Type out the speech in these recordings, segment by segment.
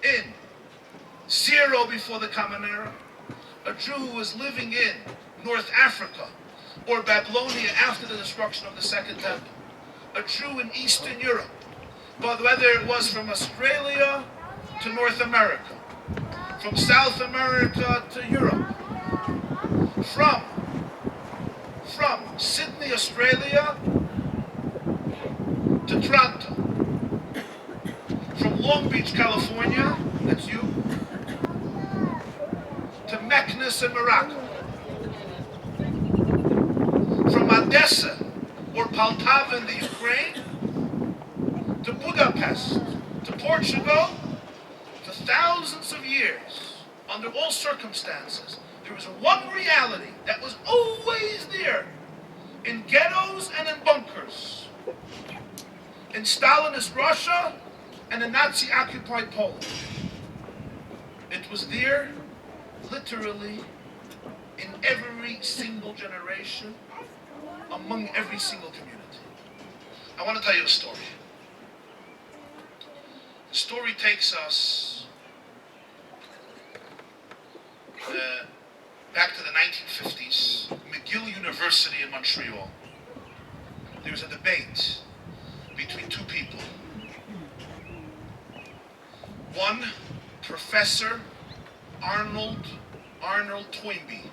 in 0 before the Common Era, a Jew who was living in North Africa or Babylonia after the destruction of the Second Temple, a Jew in Eastern Europe, but whether it was from Australia to North America, from South America to Europe, from Sydney, Australia to Toronto, from Long Beach, California, that's you, to Meknes in Morocco, from Odessa or Poltava in the Ukraine to Budapest, to Portugal, for thousands of years, under all circumstances, there was one reality that was always there, in ghettos and in bunkers, in Stalinist Russia and in Nazi-occupied Poland. It was there, literally, in every single generation, among every single community. I want to tell you a story. The story takes us back to the 1950s, McGill University in Montreal. There was a debate between two people. One, Professor Arnold Toynbee.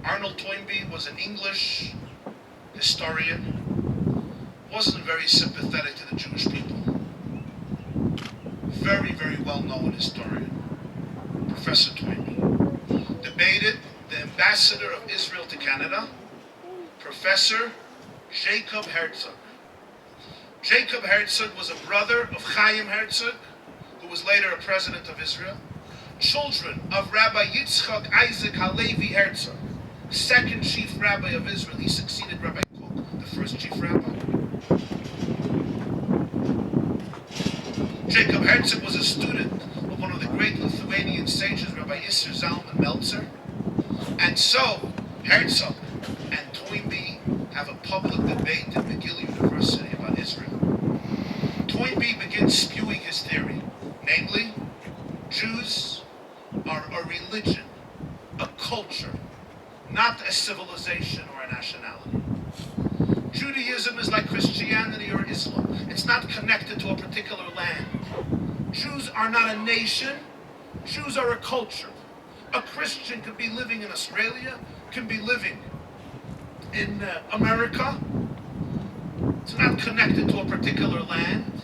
Arnold Toynbee was an English historian, wasn't very sympathetic to the Jewish people. Very, very well-known historian, Professor Toynbee. Debated the ambassador of Israel to Canada, Professor Jacob Herzog. Jacob Herzog was a brother of Chaim Herzog, who was later a president of Israel. Children of Rabbi Yitzchak Isaac Halevi Herzog, second chief rabbi of Israel. He succeeded Rabbi Kook, the first chief rabbi. Jacob Herzog was a student of one of the great Lithuanian sages, Rabbi Isser Zalman Meltzer. And so, Herzog and Toynbee have a public debate at McGill University about Israel. Toynbee begins spewing his theory, namely, Jews are a religion, a culture, not a civilization or a nationality. Judaism is like Christianity or Islam. It's not connected to a particular land. Jews are not a nation. Jews are a culture. A Christian could be living in Australia, can be living in America. It's not connected to a particular land.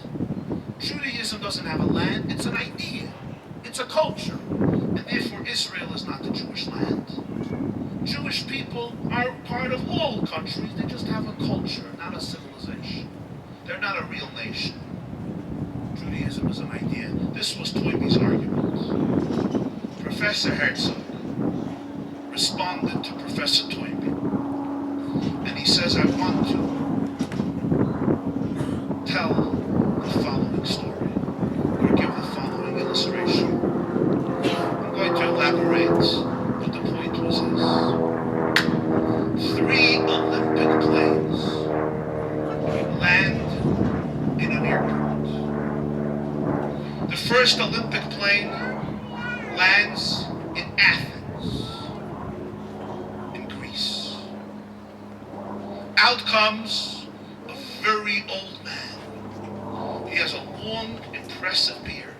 Judaism doesn't have a land. It's an idea. It's a culture. And therefore Israel is not the Jewish land. Jewish people are part of all countries. They just have a culture, not a civilization. They're not a real nation. Judaism is an idea. This was Toynbee's argument. Professor Herzog responded to Professor Toynbee. And he says, I want to tell the following story, or give the following illustration. I'm going to elaborate, but the point was this. 3 Olympic planes land in an airport. The first Olympic plane lands in Athens, in Greece. Out comes a very old man. He has a long, impressive beard.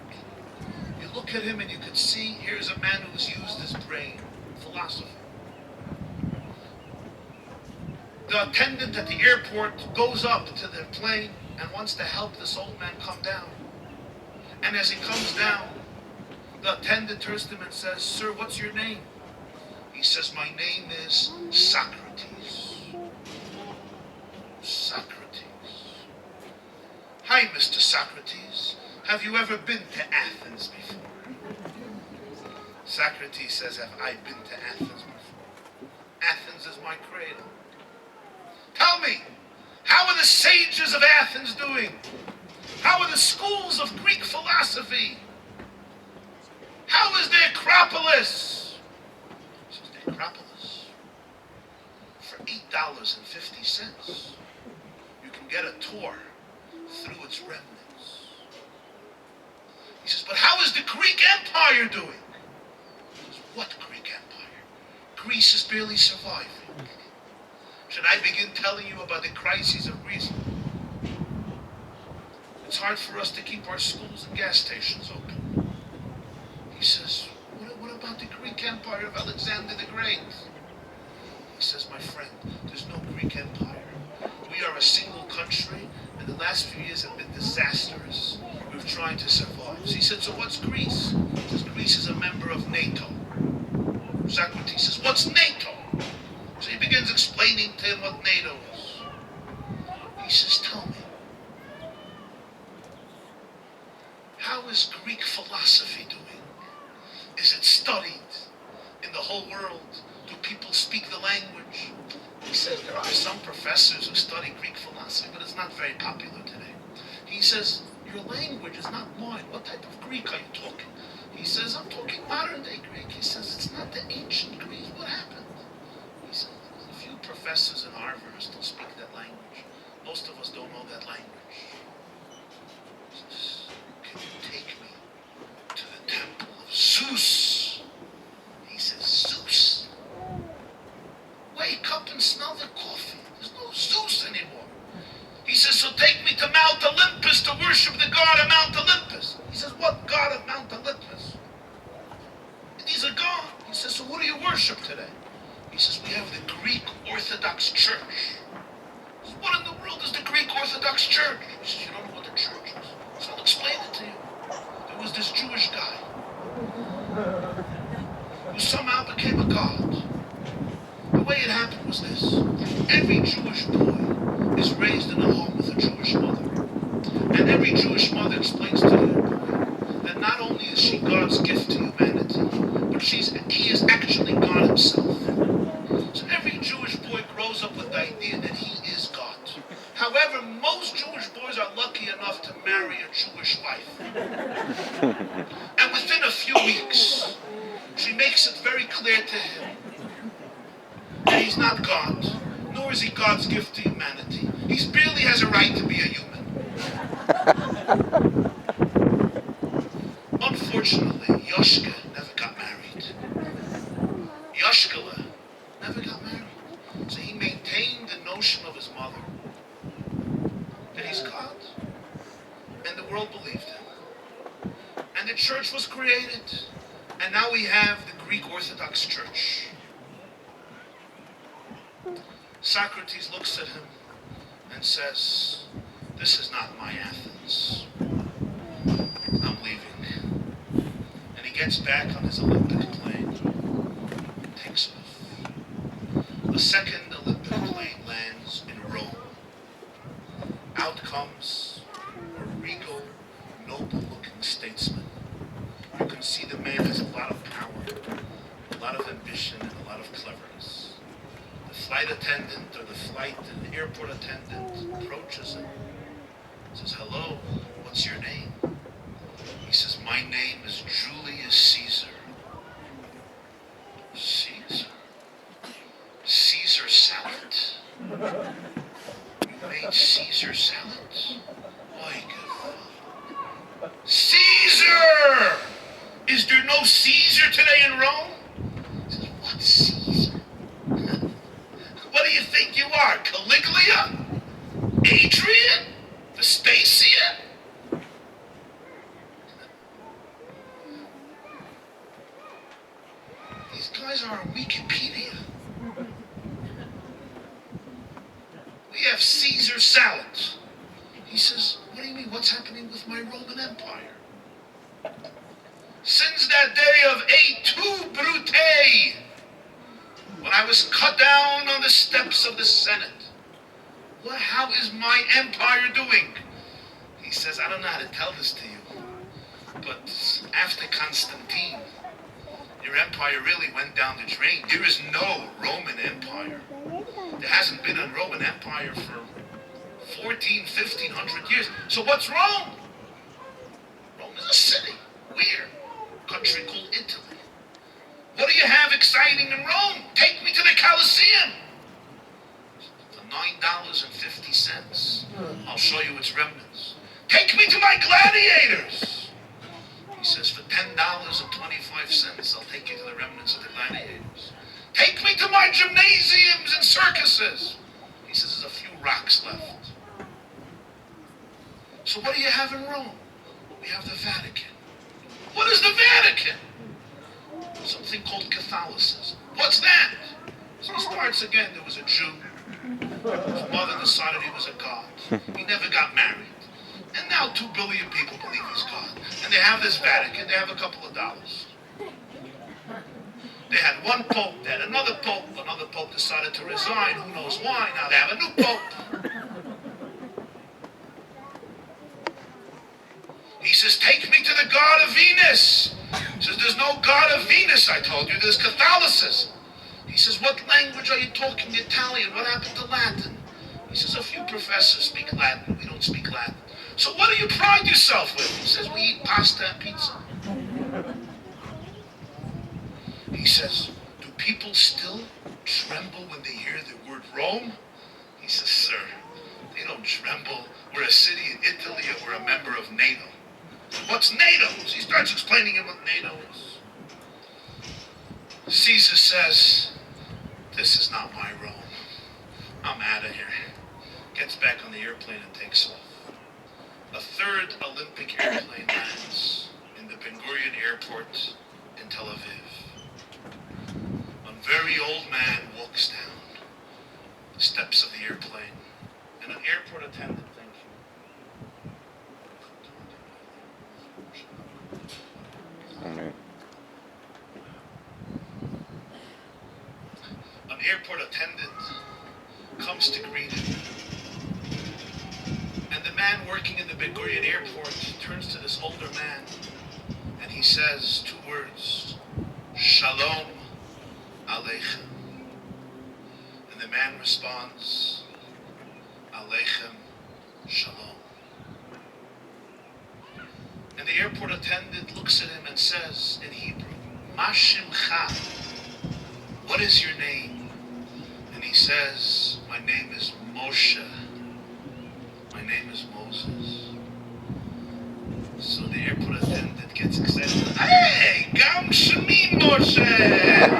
You look at him and you can see, here's a man who's used his brain, philosophy. The attendant at the airport goes up to the plane and wants to help this old man come down. And as he comes down, the attendant turns to him and says, Sir, what's your name? He says, my name is Socrates. Socrates. Hi, Mr. Socrates. Have you ever been to Athens before? Socrates says, have I been to Athens before? Athens is my cradle. Tell me, how are the sages of Athens doing? How are the schools of Greek philosophy? How is the Acropolis? He says, the Acropolis, for $8.50, you can get a tour through its remnants. He He says, but how is the Greek Empire doing? He says, what Greek Empire? Greece is barely surviving. Should I begin telling you about the crises of Greece? It's hard for us to keep our schools and gas stations open. He says, what about the Greek Empire of Alexander the Great? He says, my friend, there's no Greek Empire. We are a single country, and the last few years have been disastrous. We've tried to survive. So he said, so what's Greece? He says, Greece is a member of NATO. Socrates says, what's NATO? So he begins explaining to him what NATO is. He says, tell me, how is Greek philosophy doing? Is it studied in the whole world? Do people speak the language? He says there are some professors who study Greek philosophy, but it's not very popular today. He says, your language is not mine. What type of Greek are you talking? He says, I'm talking modern day Greek. He says, it's not the ancient Greek. What happened? He says, there's a few professors in Harvard who still speak that language. Most of us don't know that language. He says, can you take me to the temple of Zeus? He says, Zeus? Wake up and smell the coffee. There's no Zeus anymore. He says, so take me to Mount Olympus to worship the god of Mount Olympus. He says, what god of Mount Olympus? He's a god. He says, so what do you worship today? He says, we have the Greek Orthodox Church. He says, what in the world is the Greek Orthodox Church? He says, you don't know what the church is. So I'll explain it to you. There was this Jewish guy who somehow became a god. The way it happened was this. Every Jewish boy is raised in a home with a Jewish mother. And every Jewish mother explains to their boy that not only is she God's gift to humanity, but he is actually God himself. So every Jewish boy grows up with the idea that he is God. However, most Jewish boys are lucky enough to marry a Jewish wife. And within a few weeks, she makes it very clear to him that he's not God, nor is he God's gift to humanity. He barely has a right to be a human. Unfortunately, Yoshka never got married. Yoshkala never got married. So he maintained the notion of his mother that he's God. And the world believed him. And the church was created. And now we have the Greek Orthodox Church. Socrates looks at him and says, this is not my Athens. I'm leaving. And he gets back on his Olympic plane, takes off. The second Olympic plane lands in Rome. Out comes a regal, noble-looking statesman. You can see the man has a lot of power, a lot of ambition, and a lot of cleverness. The flight attendant or the airport attendant approaches him, says, hello, what's your name? He says, my name is Julius Caesar. Caesar? Caesar salad. You made Caesar salad? Why, good God. Caesar! Is there no Caesar today in Rome? He says, what Caesar? What do you think you are, Caligula? Adrian? Vespasian? These guys are on Wikipedia. We have Caesar salad. He says, what do you mean? What's happening with my Roman Empire? Since that day of Et Brute, when I was cut down on the steps of the Senate, how is my empire doing? He says, I don't know how to tell this to you, but after Constantine, your empire really went down the drain. There is no Roman Empire. There hasn't been a Roman Empire for 1,500 years. So what's Rome? Rome is a city. Weird. Country called Italy. What do you have exciting in Rome? Take me to the Colosseum. For $9.50. I'll show you its remnants. Take me to my gladiators. 5 cents, I'll take you to the remnants of the gladiators. Take me to my gymnasiums and circuses. He says, there's a few rocks left. So what do you have in Rome? We have the Vatican. What is the Vatican? Something called Catholicism. What's that? So he starts again. There was a Jew. His mother decided he was a god. He never got married. And now 2 billion people believe he's God. And they have this Vatican. They have a couple of dollars. They had one pope, they had another pope. Another pope decided to resign. Who knows why? Now they have a new pope. He says, take me to the god of Venus. He says, there's no god of Venus, I told you. There's Catholicism. He says, what language are you talking? Italian. What happened to Latin? He says, a few professors speak Latin. We don't speak Latin. So what do you pride yourself with? He says, we eat pasta and pizza. He says, do people still tremble when they hear the word Rome? He says, sir, they don't tremble. We're a city in Italy and we're a member of NATO. What's NATO? So he starts explaining him what NATO is. Caesar says, this is not my Rome. I'm out of here. Gets back on the airplane and takes off. A third Olympic airplane lands in the Ben Gurion airport in Tel Aviv. A very old man walks down the steps of the airplane, and an airport attendant, thank you. Amen. An airport attendant comes to greet him. And the man working in the Ben Gurion airport turns to this older man and he says 2 words, Shalom Aleichem. And the man responds, Aleichem Shalom. And the airport attendant looks at him and says in Hebrew, Ma Shimcha, what is your name? And he says, my name is Moshe. My name is Moses. So the airport attendant gets excited. Hey, Gam Shemi Moshe.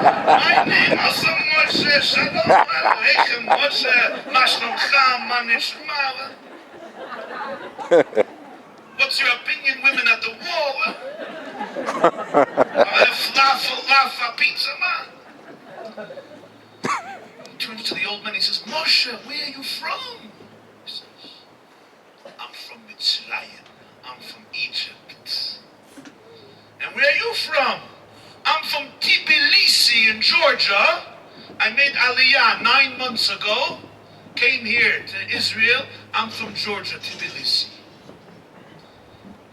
My name is also Moshe. Shalom Aleichem Moshe. Ma Shlomcha, Ma Nishma. What's your opinion, women at the wall? Falafel, pizza, man. He turns to the old man. He says, Moshe, where are you from? He says, I'm from Mitzrayim. I'm from Egypt. And where are you from? I'm from Tbilisi in Georgia. I made Aliyah 9 months ago. Came here to Israel. I'm from Georgia, Tbilisi.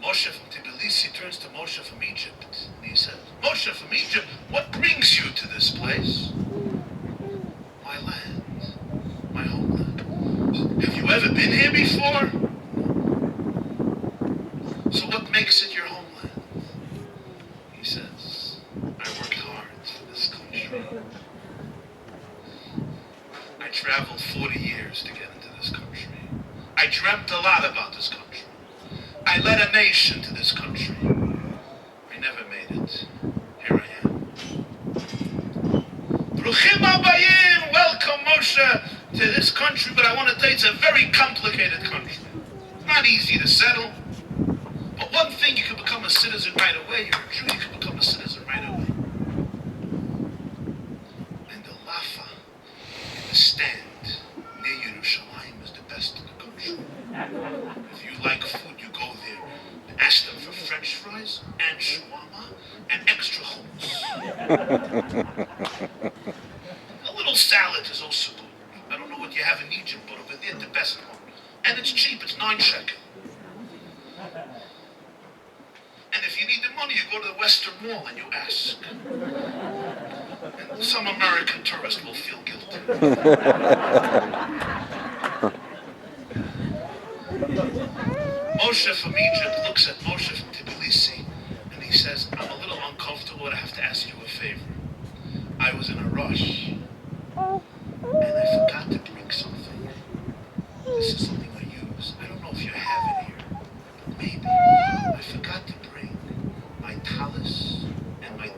Moshe from Tbilisi turns to Moshe from Egypt. And he says, Moshe from Egypt, what brings you to this place? My land. My homeland. Have you ever been here before? So what makes it your homeland? He says, I worked hard for this country. I traveled 40 years to get into this country. I dreamt a lot about this country. I led a nation to this country. I never made it. Here I am. Bruchim Abayim, welcome Moshe to this country, but I want to tell you it's a very complicated country. It's not easy to settle. But one thing, you can become a citizen right away. You're a Jew, you can become a citizen right away. And the Lafa, in the stand near Yerushalayim, is the best in the country. If you like food, you go there. Ask them for French fries and shawarma and extra hummus. A little salad is also good. I don't know what you have in Egypt, but over there, the best one. And it's cheap, it's 9 shekel. And if you need the money, you go to the Western Wall and you ask. And some American tourist will feel guilty. Moshe from Egypt looks at Moshe from Tbilisi and he says, I'm a little uncomfortable, but I have to ask you a favor. I was in a rush and I forgot to bring something. This is something I use. I don't know if you have it here, but maybe. I forgot to bring my talis and my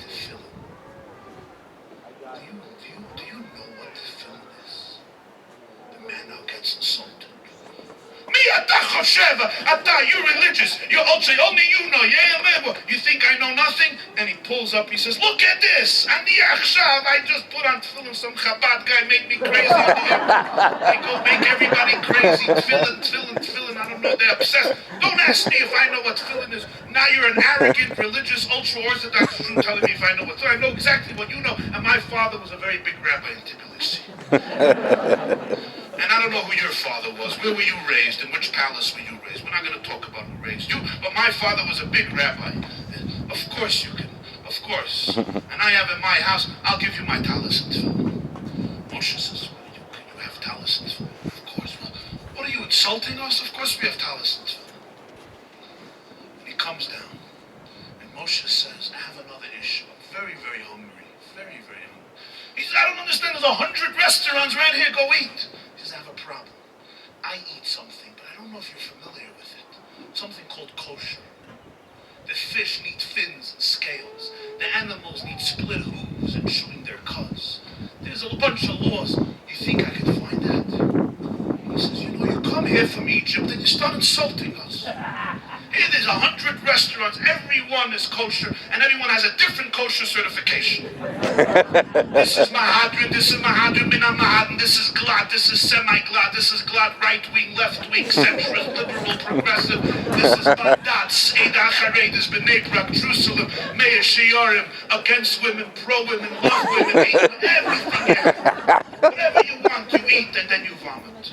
whatever. Ata, you're religious. You're ultra. Only you know. Yeah, man. Well, you think I know nothing? And he pulls up. He says, look at this. And the Achshav, I just put on tefillin. Some Chabad guy made me crazy. They go make everybody crazy. Tefillin. I don't know. They're obsessed. Don't ask me if I know what tefillin is. Now you're an arrogant, religious, ultra-Orthodox Jew telling me if I know what. So I know exactly what you know. And my father was a very big rabbi in Tbilisi. And I don't know who your father was. Where were you raised? In which palace were you raised? We're not going to talk about who raised you. But my father was a big rabbi. And of course you can. Of course. And I have in my house, I'll give you my talis and tefillin. Moshe says, well, you have talis and tefillin? Of course. Well, what are you, insulting us? Of course we have talis and tefillin. And he comes down. And Moshe says, I have another issue. I'm very, very hungry. Very, very hungry. He says, I don't understand. There's 100 restaurants right here. Go eat. He says, I have a problem. I eat something, but I don't know if you're familiar with it. Something called kosher. The fish need fins and scales. The animals need split hooves and chewing their cuds. There's a bunch of laws. You think I could find that? He says, you know, you come here from Egypt and you start insulting us. Here there's 100 restaurants, every one is kosher, and everyone has a different kosher certification. This is Mahadrin, this is Mahadrin, Mina Mahadrin, this is Glad, this is semi-Glad, this is Glad, right-wing, left-wing, centrist, liberal, progressive, this is Badat, Eid HaChareid, this B'nai Brak, Jerusalem, Meir Shearim, against women, pro-women, love women, hate women, everything else. Whatever you want, you eat, and then you vomit.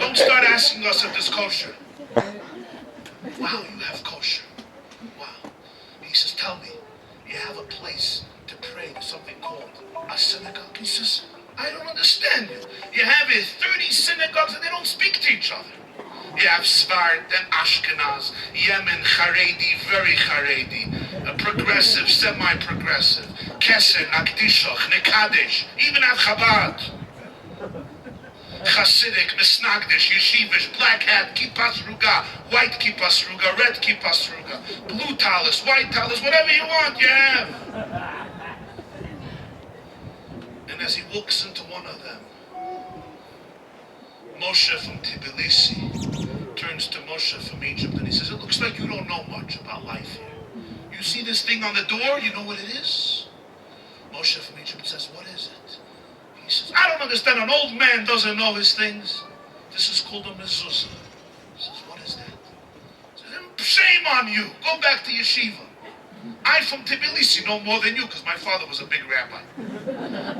Don't start asking us if this kosher. Wow, you have kosher. Wow. He says, tell me, you have a place to pray to something called a synagogue? He says, I don't understand you. You have 30 synagogues and they don't speak to each other. You have Svart and Ashkenaz, Yemen, Haredi, very Haredi, progressive, semi-progressive, Keser, Nakdishoch, Nekadesh, even have Chabad. Hasidic, Misnagdish, Yeshivish, Black Hat, Kippas Ruga, White Kippas Ruga, Red Kippas Ruga, Blue Talis, White Talis, whatever you want, you have. And as he looks into one of them, Moshe from Tbilisi turns to Moshe from Egypt and he says, it looks like you don't know much about life here. You see this thing on the door? You know what it is? Moshe from Egypt says, what is it? He says, I don't understand. An old man doesn't know his things. This is called a mezuzah. He says, what is that? He says, shame on you. Go back to yeshiva. I'm from Tbilisi, know more than you, because my father was a big rabbi.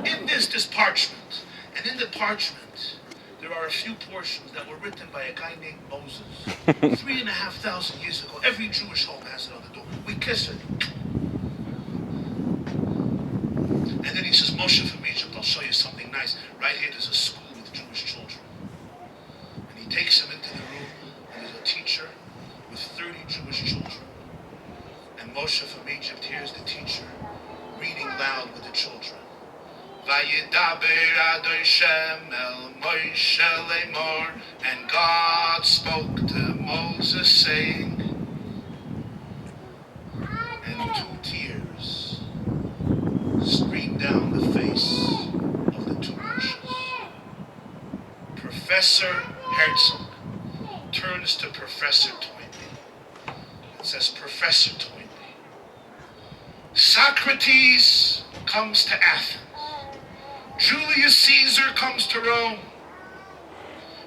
In this parchment, and in the parchment, there are a few portions that were written by a guy named Moses. 3,500 years ago. Every Jewish home has it on the door. We kiss it. And then he says, Moshe from Egypt, I'll show you something nice. Right here, there's a school with Jewish children. And he takes them into the room, and there's a teacher with 30 Jewish children. And Moshe from Egypt hears the teacher reading loud with the children. Vayedaber Adon Shem el Moshe lemor, and God spoke to Moses saying, and 2 tears streamed down the face of the 2 Moshes. Professor Herzog turns to Professor Toynbee and says, Professor Toynbee, Socrates comes to Athens. Julius Caesar comes to Rome.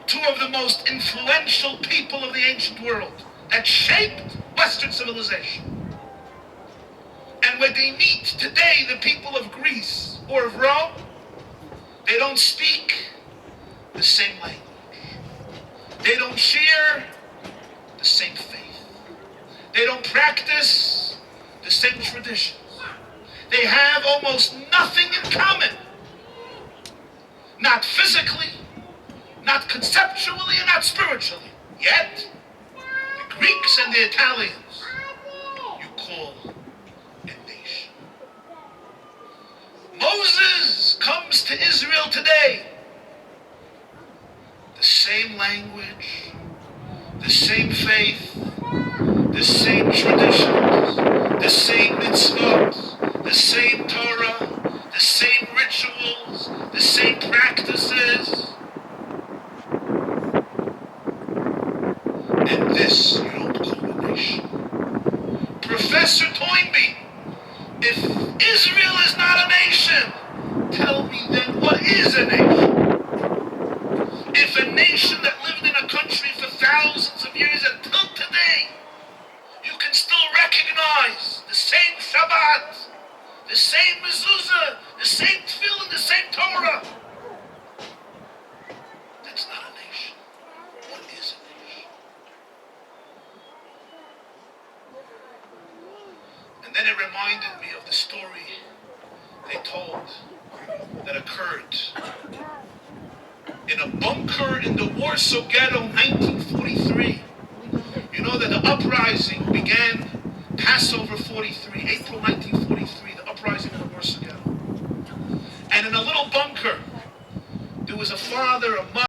2 of the most influential people of the ancient world that shaped Western civilization. And when they meet today, the people of Greece or of Rome, they don't speak the same language. They don't share the same faith. They don't practice the same traditions. They have almost nothing in common. Not physically, not conceptually, and not spiritually. Yet, the Greeks and the Italians, you call a nation. Moses comes to Israel today. The same language, the same faith, the same traditions, the same mitzvot, the same Torah, the same rituals, the same practices. eyes, the same Shabbat, the same mezuzah, the same tefillin, the same Torah. That's not a nation. What is a nation? And then it reminded me of the story they told that occurred in a bunker in the Warsaw Ghetto, 1943. You know that the uprising began Passover 43, April 1943, the uprising in the Warsaw Ghetto. And in a little bunker, there was a father, a mother,